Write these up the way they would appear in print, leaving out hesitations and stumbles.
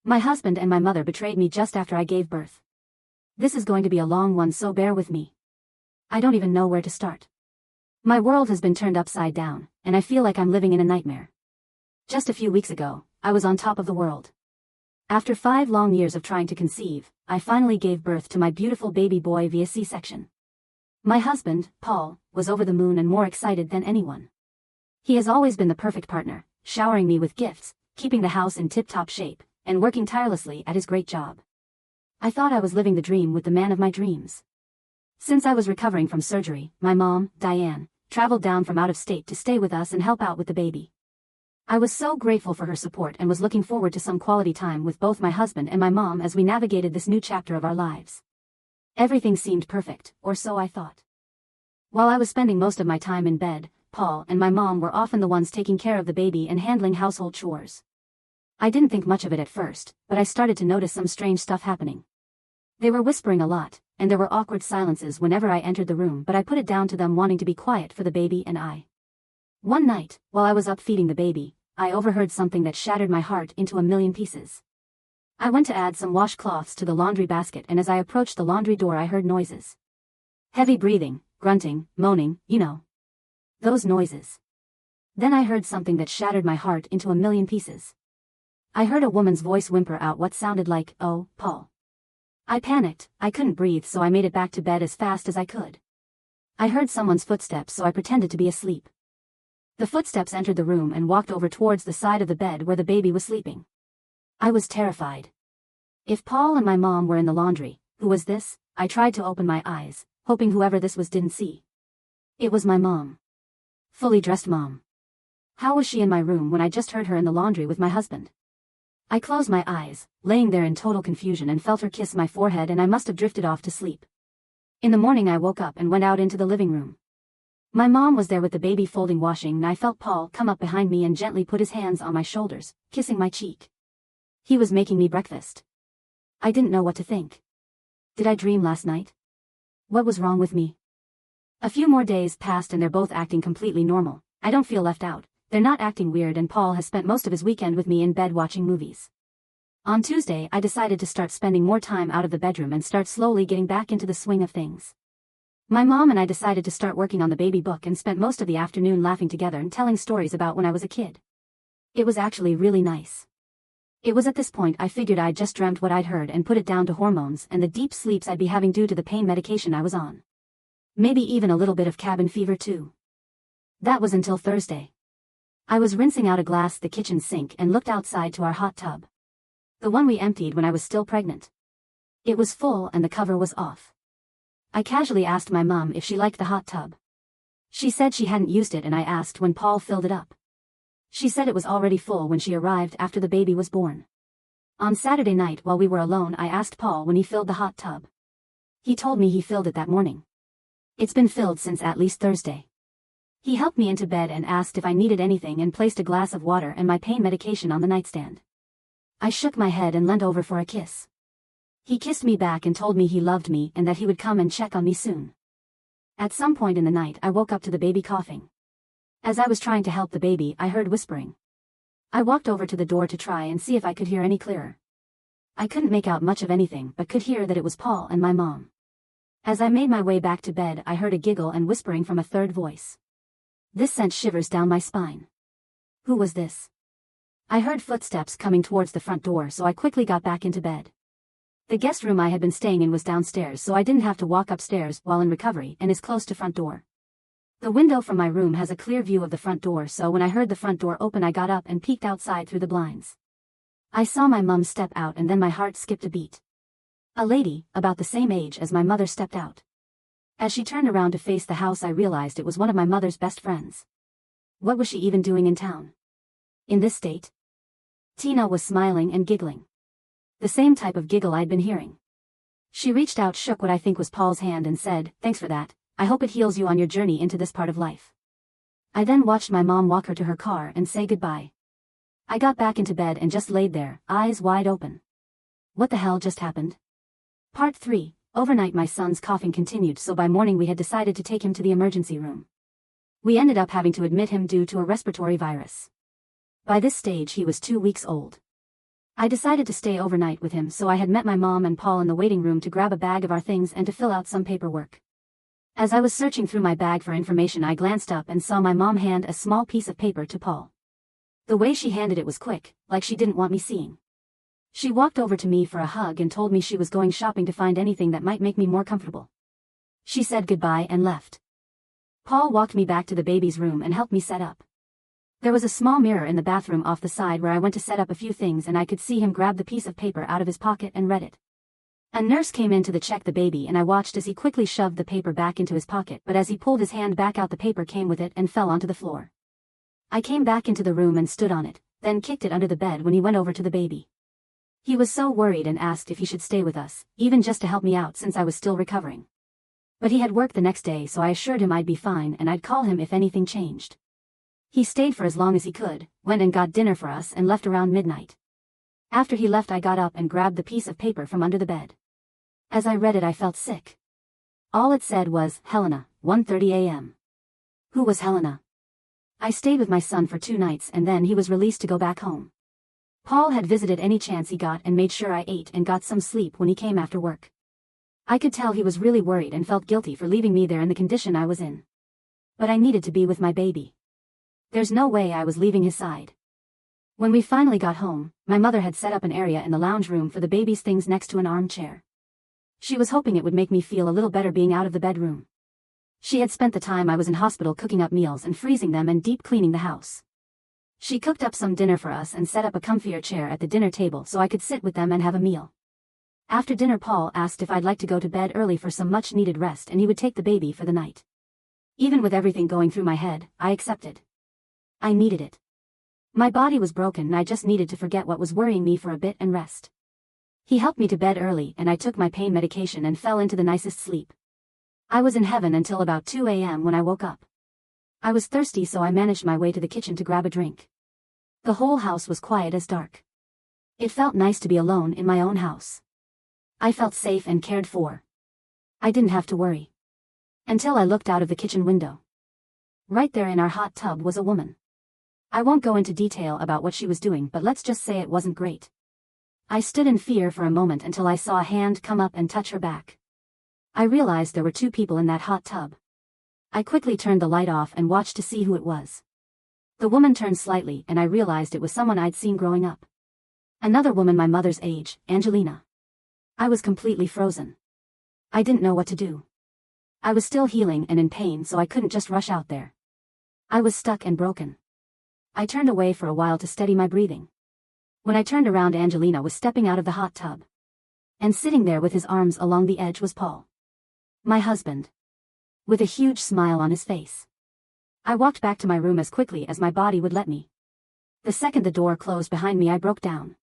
My husband and my mother betrayed me just after I gave birth. This is going to be a long one, so bear with me. I don't even know where to start. My world has been turned upside down, and I feel like I'm living in a nightmare. Just a few weeks ago, I was on top of the world. After 5 long years of trying to conceive, I finally gave birth to my beautiful baby boy via C-section. My husband, Paul, was over the moon and more excited than anyone. He has always been the perfect partner, showering me with gifts, keeping the house in tip-top shape, and working tirelessly at his great job. I thought I was living the dream with the man of my dreams. Since I was recovering from surgery, my mom, Diane, traveled down from out of state to stay with us and help out with the baby. I was so grateful for her support and was looking forward to some quality time with both my husband and my mom as we navigated this new chapter of our lives. Everything seemed perfect, or so I thought. While I was spending most of my time in bed, Paul and my mom were often the ones taking care of the baby and handling household chores. I didn't think much of it at first, but I started to notice some strange stuff happening. They were whispering a lot, and there were awkward silences whenever I entered the room, but I put it down to them wanting to be quiet for the baby and I. One night, while I was up feeding the baby, I overheard something that shattered my heart into a million pieces. I went to add some washcloths to the laundry basket, and as I approached the laundry door I heard noises. Heavy breathing, grunting, moaning, you know. Those noises. Then I heard something that shattered my heart into a million pieces. I heard a woman's voice whimper out what sounded like, "Oh, Paul." I panicked. I couldn't breathe, so I made it back to bed as fast as I could. I heard someone's footsteps, so I pretended to be asleep. The footsteps entered the room and walked over towards the side of the bed where the baby was sleeping. I was terrified. If Paul and my mom were in the laundry, who was this? I tried to open my eyes, hoping whoever this was didn't see. It was my mom. Fully dressed mom. How was she in my room when I just heard her in the laundry with my husband? I closed my eyes, laying there in total confusion, and felt her kiss my forehead, and I must have drifted off to sleep. In the morning I woke up and went out into the living room. My mom was there with the baby folding washing, and I felt Paul come up behind me and gently put his hands on my shoulders, kissing my cheek. He was making me breakfast. I didn't know what to think. Did I dream last night? What was wrong with me? A few more days passed and they're both acting completely normal. I don't feel left out. They're not acting weird, and Paul has spent most of his weekend with me in bed watching movies. On Tuesday I decided to start spending more time out of the bedroom and start slowly getting back into the swing of things. My mom and I decided to start working on the baby book and spent most of the afternoon laughing together and telling stories about when I was a kid. It was actually really nice. It was at this point I figured I'd just dreamt what I'd heard and put it down to hormones and the deep sleeps I'd be having due to the pain medication I was on. Maybe even a little bit of cabin fever too. That was until Thursday. I was rinsing out a glass at the kitchen sink and looked outside to our hot tub. The one we emptied when I was still pregnant. It was full and the cover was off. I casually asked my mom if she liked the hot tub. She said she hadn't used it, and I asked when Paul filled it up. She said it was already full when she arrived after the baby was born. On Saturday night while we were alone I asked Paul when he filled the hot tub. He told me he filled it that morning. It's been filled since at least Thursday. He helped me into bed and asked if I needed anything and placed a glass of water and my pain medication on the nightstand. I shook my head and leant over for a kiss. He kissed me back and told me he loved me and that he would come and check on me soon. At some point in the night I woke up to the baby coughing. As I was trying to help the baby I heard whispering. I walked over to the door to try and see if I could hear any clearer. I couldn't make out much of anything but could hear that it was Paul and my mom. As I made my way back to bed I heard a giggle and whispering from a third voice. This sent shivers down my spine. Who was this? I heard footsteps coming towards the front door, so I quickly got back into bed. The guest room I had been staying in was downstairs, so I didn't have to walk upstairs while in recovery and is close to front door. The window from my room has a clear view of the front door, so when I heard the front door open I got up and peeked outside through the blinds. I saw my mum step out and then my heart skipped a beat. A lady, about the same age as my mother, stepped out. As she turned around to face the house I realized it was one of my mother's best friends. What was she even doing in town? In this state? Tina was smiling and giggling. The same type of giggle I'd been hearing. She reached out, shook what I think was Paul's hand and said, "Thanks for that. I hope it heals you on your journey into this part of life." I then watched my mom walk her to her car and say goodbye. I got back into bed and just laid there, eyes wide open. What the hell just happened? Part 3. Overnight my son's coughing continued, so by morning we had decided to take him to the emergency room. We ended up having to admit him due to a respiratory virus. By this stage he was 2 weeks old. I decided to stay overnight with him, so I had met my mom and Paul in the waiting room to grab a bag of our things and to fill out some paperwork. As I was searching through my bag for information, I glanced up and saw my mom hand a small piece of paper to Paul. The way she handed it was quick, like she didn't want me seeing. She walked over to me for a hug and told me she was going shopping to find anything that might make me more comfortable. She said goodbye and left. Paul walked me back to the baby's room and helped me set up. There was a small mirror in the bathroom off the side where I went to set up a few things, and I could see him grab the piece of paper out of his pocket and read it. A nurse came in to check the baby, and I watched as he quickly shoved the paper back into his pocket, but as he pulled his hand back out, the paper came with it and fell onto the floor. I came back into the room and stood on it, then kicked it under the bed when he went over to the baby. He was so worried and asked if he should stay with us, even just to help me out since I was still recovering. But he had work the next day, so I assured him I'd be fine and I'd call him if anything changed. He stayed for as long as he could, went and got dinner for us, and left around midnight. After he left, I got up and grabbed the piece of paper from under the bed. As I read it, I felt sick. All it said was, Helena, 1:30 a.m. Who was Helena? I stayed with my son for 2 nights and then he was released to go back home. Paul had visited any chance he got and made sure I ate and got some sleep when he came after work. I could tell he was really worried and felt guilty for leaving me there in the condition I was in. But I needed to be with my baby. There's no way I was leaving his side. When we finally got home, my mother had set up an area in the lounge room for the baby's things next to an armchair. She was hoping it would make me feel a little better being out of the bedroom. She had spent the time I was in hospital cooking up meals and freezing them and deep cleaning the house. She cooked up some dinner for us and set up a comfier chair at the dinner table so I could sit with them and have a meal. After dinner, Paul asked if I'd like to go to bed early for some much-needed rest, and he would take the baby for the night. Even with everything going through my head, I accepted. I needed it. My body was broken and I just needed to forget what was worrying me for a bit and rest. He helped me to bed early and I took my pain medication and fell into the nicest sleep. I was in heaven until about 2 a.m. when I woke up. I was thirsty, so I managed my way to the kitchen to grab a drink. The whole house was quiet as dark. It felt nice to be alone in my own house. I felt safe and cared for. I didn't have to worry. Until I looked out of the kitchen window. Right there in our hot tub was a woman. I won't go into detail about what she was doing, but let's just say it wasn't great. I stood in fear for a moment until I saw a hand come up and touch her back. I realized there were 2 people in that hot tub. I quickly turned the light off and watched to see who it was. The woman turned slightly and I realized it was someone I'd seen growing up. Another woman my mother's age, Angelina. I was completely frozen. I didn't know what to do. I was still healing and in pain, so I couldn't just rush out there. I was stuck and broken. I turned away for a while to steady my breathing. When I turned around, Angelina was stepping out of the hot tub. And sitting there with his arms along the edge was Paul. My husband. With a huge smile on his face. I walked back to my room as quickly as my body would let me. The second the door closed behind me, I broke down.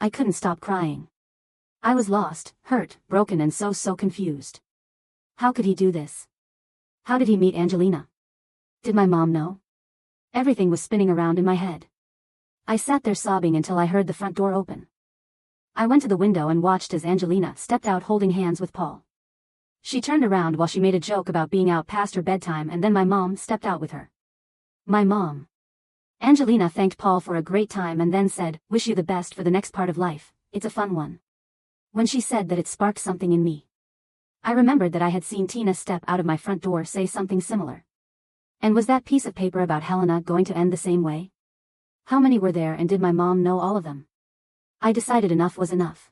I couldn't stop crying. I was lost, hurt, broken, and so confused. How could he do this? How did he meet Angelina? Did my mom know? Everything was spinning around in my head. I sat there sobbing until I heard the front door open. I went to the window and watched as Angelina stepped out holding hands with Paul. She turned around while she made a joke about being out past her bedtime, and then my mom stepped out with her. My mom. Angelina thanked Paul for a great time and then said, "Wish you the best for the next part of life, it's a fun one." When she said that, it sparked something in me. I remembered that I had seen Tina step out of my front door say something similar. And was that piece of paper about Helena going to end the same way? How many were there, and did my mom know all of them? I decided enough was enough.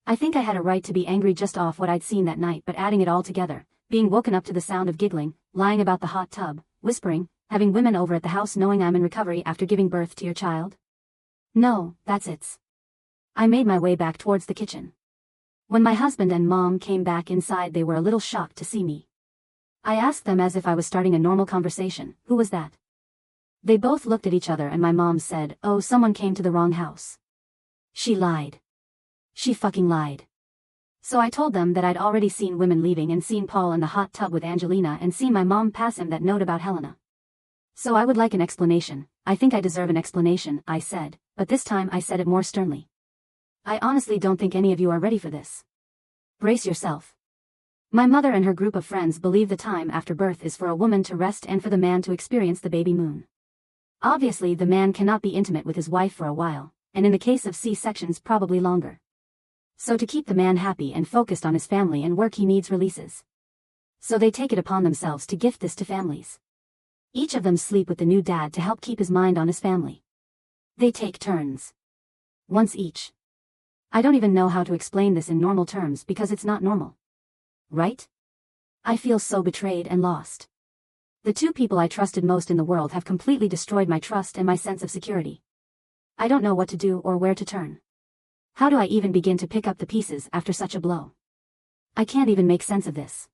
I think I had a right to be angry just off what I'd seen that night, but adding it all together, being woken up to the sound of giggling, lying about the hot tub, whispering, having women over at the house knowing I'm in recovery after giving birth to your child. No, that's it. I made my way back towards the kitchen. When my husband and mom came back inside, they were a little shocked to see me. I asked them as if I was starting a normal conversation, "Who was that?" They both looked at each other and my mom said, "Oh, someone came to the wrong house." She lied. She fucking lied. So I told them that I'd already seen women leaving and seen Paul in the hot tub with Angelina and seen my mom pass him that note about Helena. So I would like an explanation. I think I deserve an explanation, I said, but this time I said it more sternly. I honestly don't think any of you are ready for this. Brace yourself. My mother and her group of friends believe the time after birth is for a woman to rest and for the man to experience the baby moon. Obviously, the man cannot be intimate with his wife for a while, and in the case of C-sections probably longer. So to keep the man happy and focused on his family and work he needs releases. So they take it upon themselves to gift this to families. Each of them sleep with the new dad to help keep his mind on his family. They take turns. Once each. I don't even know how to explain this in normal terms because it's not normal. Right? I feel so betrayed and lost. The two people I trusted most in the world have completely destroyed my trust and my sense of security. I don't know what to do or where to turn. How do I even begin to pick up the pieces after such a blow? I can't even make sense of this.